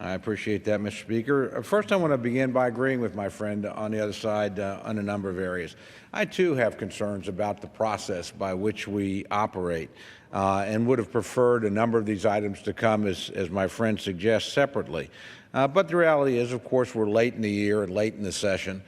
I appreciate that, Mr. Speaker. First, I want to begin by agreeing with my friend on the other side on a number of areas. I, too, have concerns about the process by which we operate and would have preferred a number of these items to come, as my friend suggests, separately. But the reality is, of course, we're late in the year and late in the session.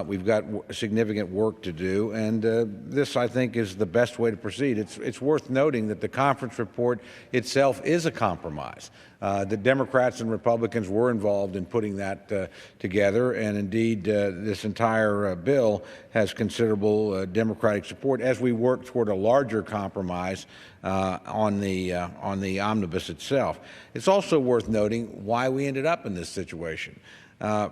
We've got significant work to do, and this, I think, is the best way to proceed. It's worth noting that the conference report itself is a compromise. The Democrats and Republicans were involved in putting that together, and indeed this entire bill has considerable Democratic support as we work toward a larger compromise on the omnibus itself. It's also worth noting why we ended up in this situation.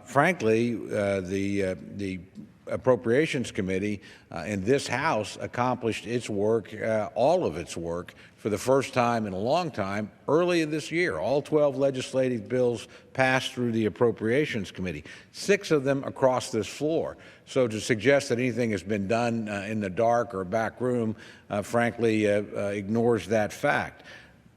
Frankly, the Appropriations Committee in this House accomplished its work, all of its work, for the first time in a long time early this year. All 12 legislative bills passed through the Appropriations Committee, 6 of them across this floor. So to suggest that anything has been done in the dark or back room, frankly, ignores that fact.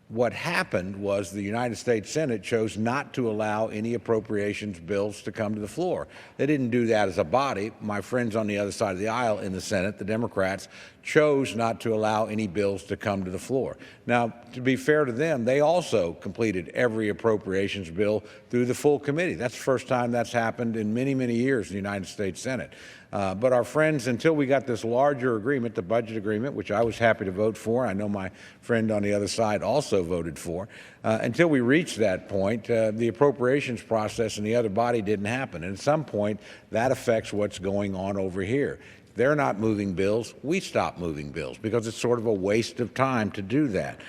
What happened was the United States Senate chose not to allow any appropriations bills to come to the floor. They didn't do that as a body. My friends on the other side of the aisle in the Senate, the Democrats, chose not to allow any bills to come to the floor. Now, to be fair to them, they also completed every appropriations bill through the full committee. That's the first time that's happened in many, many years in the United States Senate. But our friends, until we got this larger agreement, the budget agreement, which I was happy to vote for, I know my friend on the other side also voted for, until we reached that point, the appropriations process in the other body didn't happen. And at some point, that affects what's going on over here. They're not moving bills. We stop moving bills because it's sort of a waste of time to do that.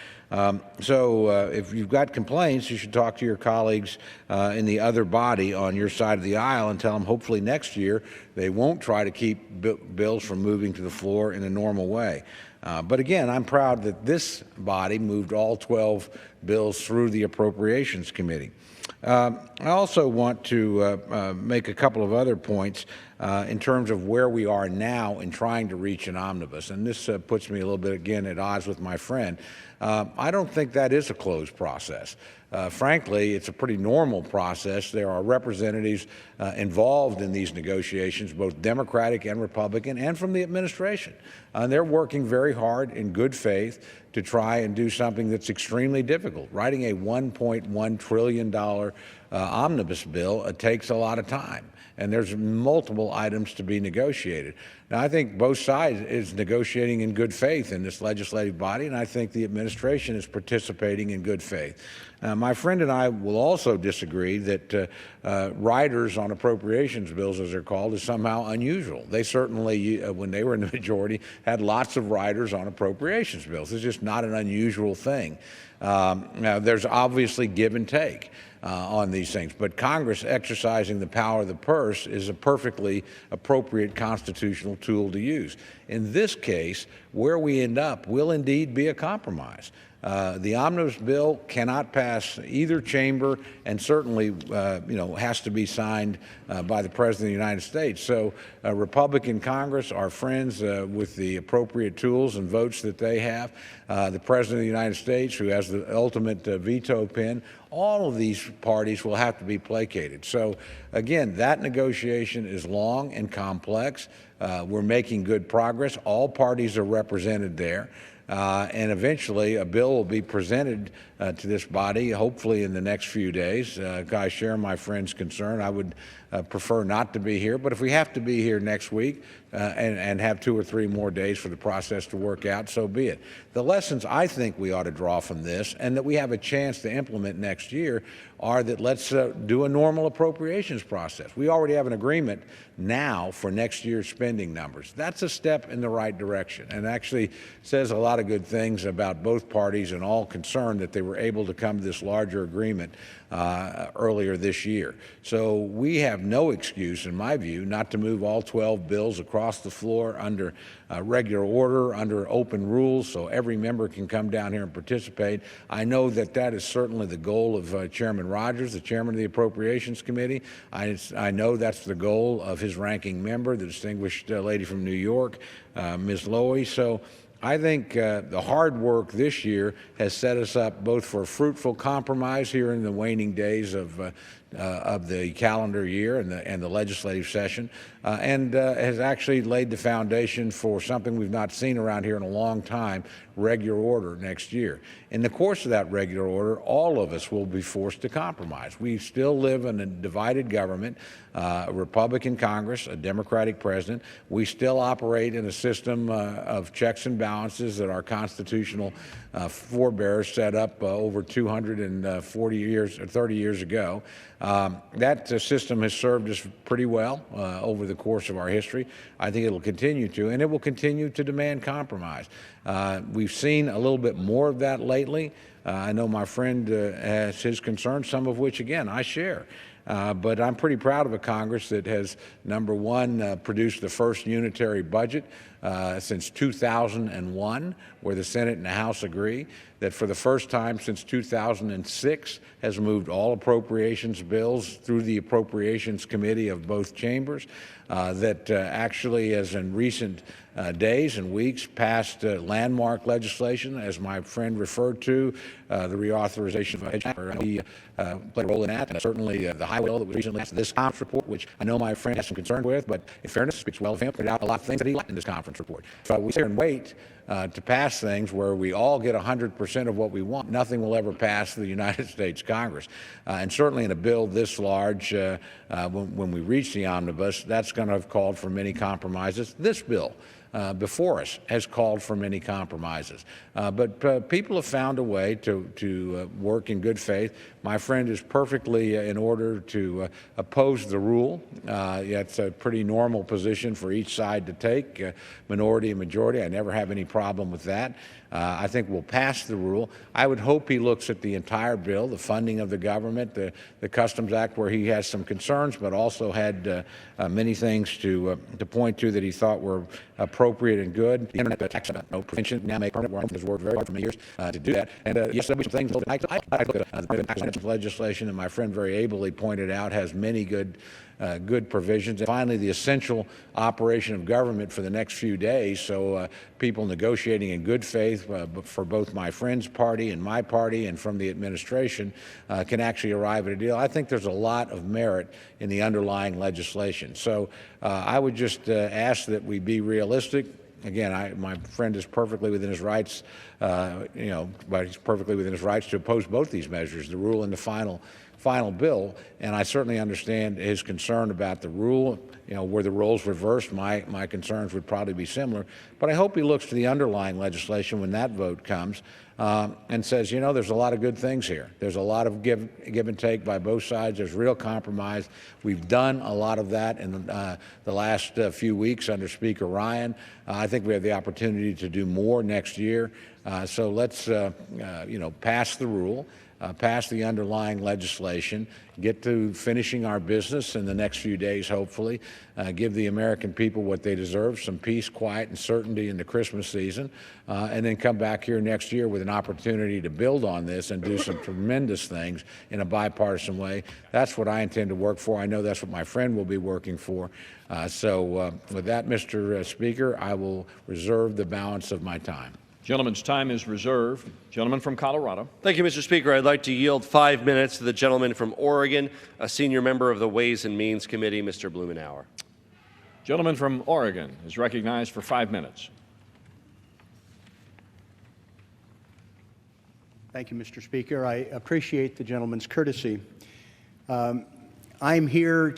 So if you've got complaints, you should talk to your colleagues in the other body on your side of the aisle and tell them hopefully next year they won't try to keep bills from moving to the floor in a normal way. But again, I'm proud that this body moved all 12 bills through the Appropriations Committee. I also want to make a couple of other points in terms of where we are now in trying to reach an omnibus. And this puts me a little bit, again, at odds with my friend. I don't think that is a closed process. Frankly, it's a pretty normal process. There are representatives involved in these negotiations, both Democratic and Republican, and from the administration. They're working very hard in good faith to try and do something that's extremely difficult. Writing a $1.1 trillion omnibus bill takes a lot of time, and there's multiple items to be negotiated. Now, I think both sides is negotiating in good faith in this legislative body, and I think the administration is participating in good faith. My friend and I will also disagree that riders on appropriations bills, as they're called, is somehow unusual. They certainly, when they were in the majority, had lots of riders on appropriations bills. It's just not an unusual thing. Now, there's obviously give and take on these things, but Congress exercising the power of the purse is a perfectly appropriate constitutional tool to use. In this case, where we end up will indeed be a compromise. The omnibus bill cannot pass either chamber, and certainly, has to be signed by the President of the United States. So, Republican Congress, our friends with the appropriate tools and votes that they have, the President of the United States, who has the ultimate veto pen, all of these parties will have to be placated. So, again, that negotiation is long and complex. We're making good progress. All parties are represented there. And eventually a bill will be presented to this body, hopefully in the next few days. I share my friend's concern. I would prefer not to be here, but if we have to be here next week and have 2 or 3 more days for the process to work out, so be it. The lessons I think we ought to draw from this, and that we have a chance to implement next year, are that let's do a normal appropriations process. We already have an agreement now for next year's spending numbers. That's a step in the right direction, and actually says a lot of good things about both parties and all concerned that they were able to come to this larger agreement earlier this year. So we have no excuse, in my view, not to move all 12 bills across the floor under regular order, under open rules, so every member can come down here and participate. I know that that is certainly the goal of Chairman Rogers, the chairman of the Appropriations Committee. I know that's the goal of his ranking member, the distinguished lady from New York, Ms. Lowy. So I think the hard work this year has set us up both for a fruitful compromise here in the waning days of the calendar year and the legislative session, and has actually laid the foundation for something we've not seen around here in a long time, regular order next year. In the course of that regular order, all of us will be forced to compromise. We still live in a divided government, a Republican Congress, a Democratic president. We still operate in a system of checks and balances that our constitutional forebears set up over 240 years or 30 years ago. That system has served us pretty well over the course of our history. I think it will continue to, and it will continue to demand compromise. We've seen a little bit more of that lately. I know my friend has his concerns, some of which, again, I share. But I'm pretty proud of a Congress that has, number one, produced the first unitary budget since 2001, where the Senate and the House agree, that for the first time since 2006 has moved all appropriations bills through the Appropriations Committee of both chambers, that actually, as in recent days and weeks, passed landmark legislation, as my friend referred to, the reauthorization of Edge. We played a role in that, and certainly the highway bill that was recently passed, this conference report, which I know my friend has some concern with, but in fairness, speaks well of him, pointed out a lot of things that he liked in this conference report. So we sit here and wait to pass things where we all get 100% of what we want. Nothing will ever pass the United States Congress. And certainly in a bill this large, when we reach the omnibus, that's going to have called for many compromises. This bill before us has called for many compromises. But people have found a way to work in good faith. My friend is perfectly in order to oppose the rule. It's a pretty normal position for each side to take, minority and majority. I never have any problem with that. I think we'll pass the rule. I would hope he looks at the entire bill, the funding of the government, the Customs Act, where he has some concerns, but also had many things to point to that he thought were appropriate and good. The Internet tax prevention now make permanent. Warren has worked very hard for many years to do that. And yes, there'll be some things that I look at the tax legislation, and my friend very ably pointed out has many good provisions. And finally, the essential operation of government for the next few days, so people negotiating in good faith for both my friend's party and my party and from the administration can actually arrive at a deal. I think there's a lot of merit in the underlying legislation. So I would just ask that we be realistic. Again, my friend is perfectly within his rights, but he's perfectly within his rights to oppose both these measures, the rule and the final bill, and I certainly understand his concern about the rule. Were the roles reversed, my concerns would probably be similar. But I hope he looks to the underlying legislation when that vote comes and says, there's a lot of good things here. There's a lot of give and take by both sides. There's real compromise. We've done a lot of that in the last few weeks under Speaker Ryan. I think we have the opportunity to do more next year. So let's, pass the rule. Pass the underlying legislation, get to finishing our business in the next few days, hopefully, give the American people what they deserve, some peace, quiet, and certainty in the Christmas season, and then come back here next year with an opportunity to build on this and do some tremendous things in a bipartisan way. That's what I intend to work for. I know that's what my friend will be working for. So with that, Mr. Speaker, I will reserve the balance of my time. Gentleman's time is reserved. Gentleman from Colorado. Thank you, Mr. Speaker. I'd like to yield 5 minutes to the gentleman from Oregon, a senior member of the Ways and Means Committee, Mr. Blumenauer. Gentleman from Oregon is recognized for 5 minutes. Thank you, Mr. Speaker. I appreciate the gentleman's courtesy. I'm here